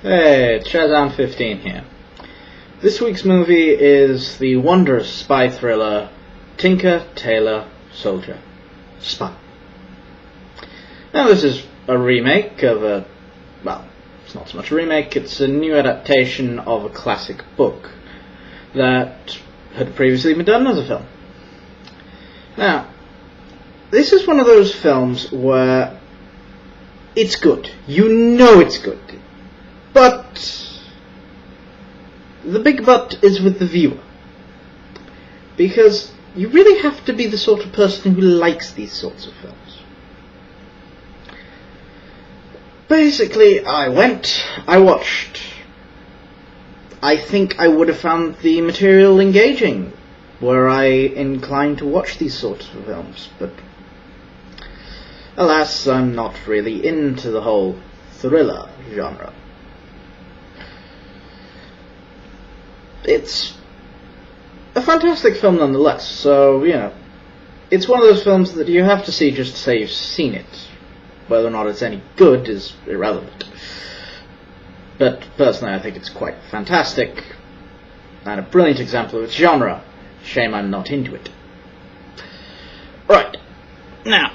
Hey, Shazam15 here. This week's movie is the wondrous spy thriller Tinker, Tailor, Soldier, Spy. Now this is a remake of it's not so much a remake, it's a new adaptation of a classic book that had previously been done as a film. Now, this is one of those films where it's good. You know it's good. But the big but is with the viewer. Because you really have to be the sort of person who likes these sorts of films. Basically, I watched. I think I would have found the material engaging were I inclined to watch these sorts of films, but alas, I'm not really into the whole thriller genre. It's a fantastic film nonetheless, so, it's one of those films that you have to see just to say you've seen it. Whether or not it's any good is irrelevant. But personally, I think it's quite fantastic, and a brilliant example of its genre. Shame I'm not into it. Right, now,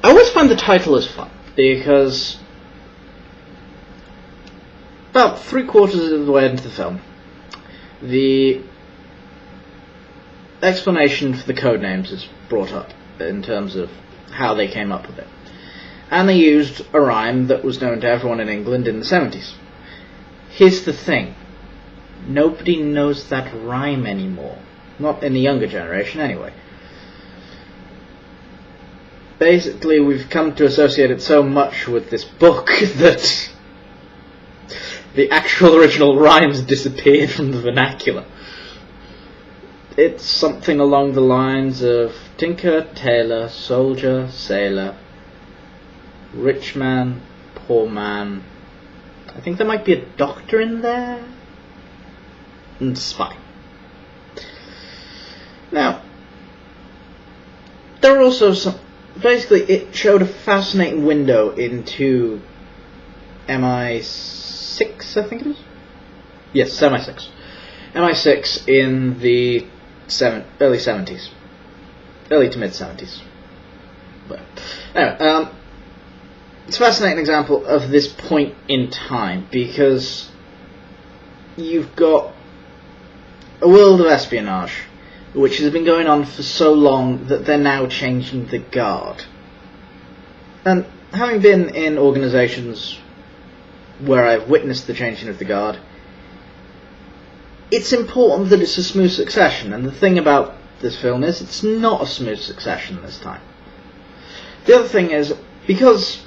I always find the title is fun, because about 3/4 of the way into the film, the explanation for the code names is brought up in terms of how they came up with it. And they used a rhyme that was known to everyone in England in the 70s. Here's the thing. Nobody knows that rhyme anymore. Not in the younger generation, anyway. Basically, we've come to associate it so much with this book that the actual original rhymes disappeared from the vernacular. It's something along the lines of Tinker, Tailor, Soldier, Sailor, Rich Man, Poor Man. I think there might be a doctor in there. And Spy. Now, there are also some... Basically, it showed a fascinating window into MI6, I think it is? Yes, MI6. MI6 in the early 70s. Early to mid 70s. But anyway, it's a fascinating example of this point in time, because you've got a world of espionage which has been going on for so long that they're now changing the guard. And having been in organisations where I've witnessed the changing of the guard, it's important that it's a smooth succession, and the thing about this film is it's not a smooth succession this time. The other thing is, because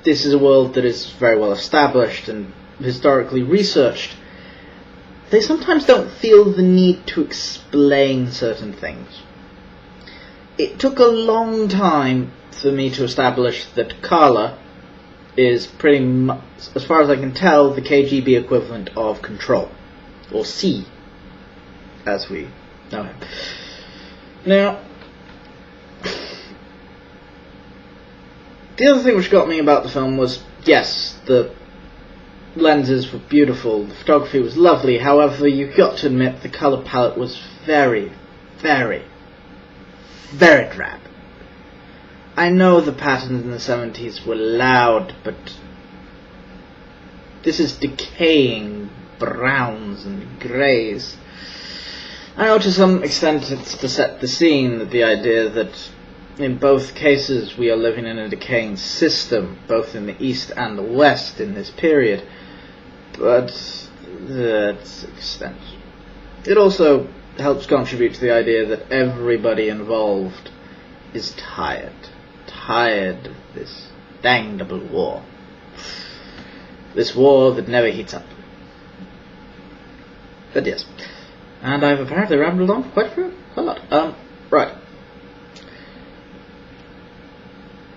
this is a world that is very well established and historically researched, they sometimes don't feel the need to explain certain things. It took a long time for me to establish that Carla is pretty much, as far as I can tell, the KGB equivalent of Control. Or C, as we know him. Now, the other thing which got me about the film was, yes, the lenses were beautiful, the photography was lovely, however, you've got to admit the colour palette was very, very, very drab. I know the patterns in the 70s were loud, but this is decaying browns and greys. I know to some extent it's to set the scene, the idea that in both cases we are living in a decaying system, both in the East and the West in this period, but that's extent. It also helps contribute to the idea that everybody involved is tired of this dang double war. This war that never heats up. But yes, and I've apparently rambled on quite a lot. Right.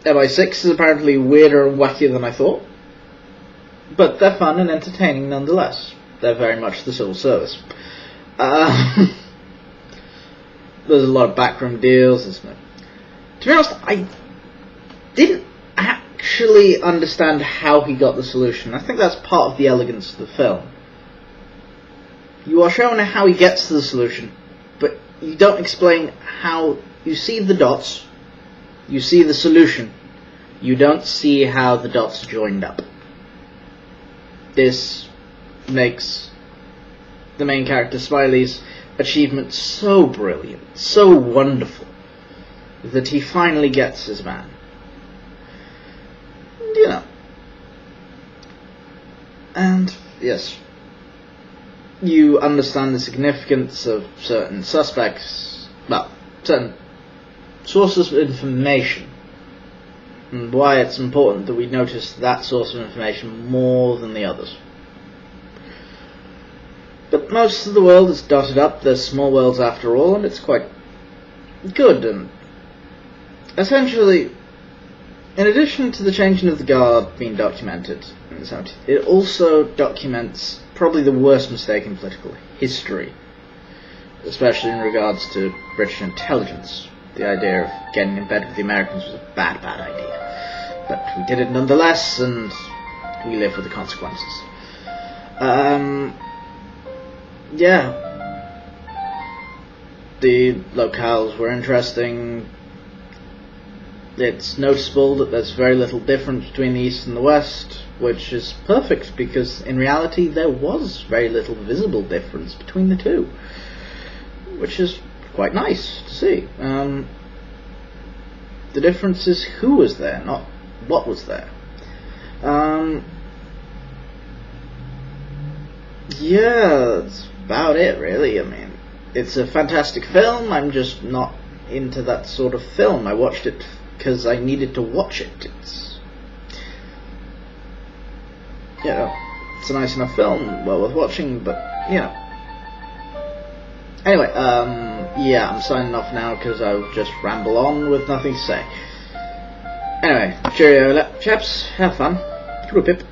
MI6 is apparently weirder and wackier than I thought, but they're fun and entertaining nonetheless. They're very much the civil service. There's a lot of backroom deals. To be honest, I didn't actually actually understand how he got the solution. I think that's part of the elegance of the film. You are shown how he gets to the solution, but you don't explain how. You see the dots, you see the solution, you don't see how the dots joined up. This makes the main character Smiley's achievement so brilliant, so wonderful, that he finally gets his man. You know. And, yes, you understand the significance of certain suspects, well, certain sources of information, and why it's important that we notice that source of information more than the others. But most of the world is dotted up, there's small worlds after all, and it's quite good. And essentially, in addition to the changing of the guard being documented in the 70s, it also documents probably the worst mistake in political history, especially in regards to British intelligence. The idea of getting in bed with the Americans was a bad idea. But we did it nonetheless, and we live with the consequences. Yeah. The locales were interesting. It's noticeable that there's very little difference between the East and the West, which is perfect, because in reality there was very little visible difference between the two, which is quite nice to see. The difference is who was there, not what was there. Yeah, that's about it, really. I mean, it's a fantastic film. I'm just not into that sort of film. I watched it because I needed to watch it. It's, you know, it's a nice enough film, well worth watching, but, you know. Anyway, yeah, I'm signing off now because I'll just ramble on with nothing to say. Anyway, cheerio, chaps. Have fun. Pip.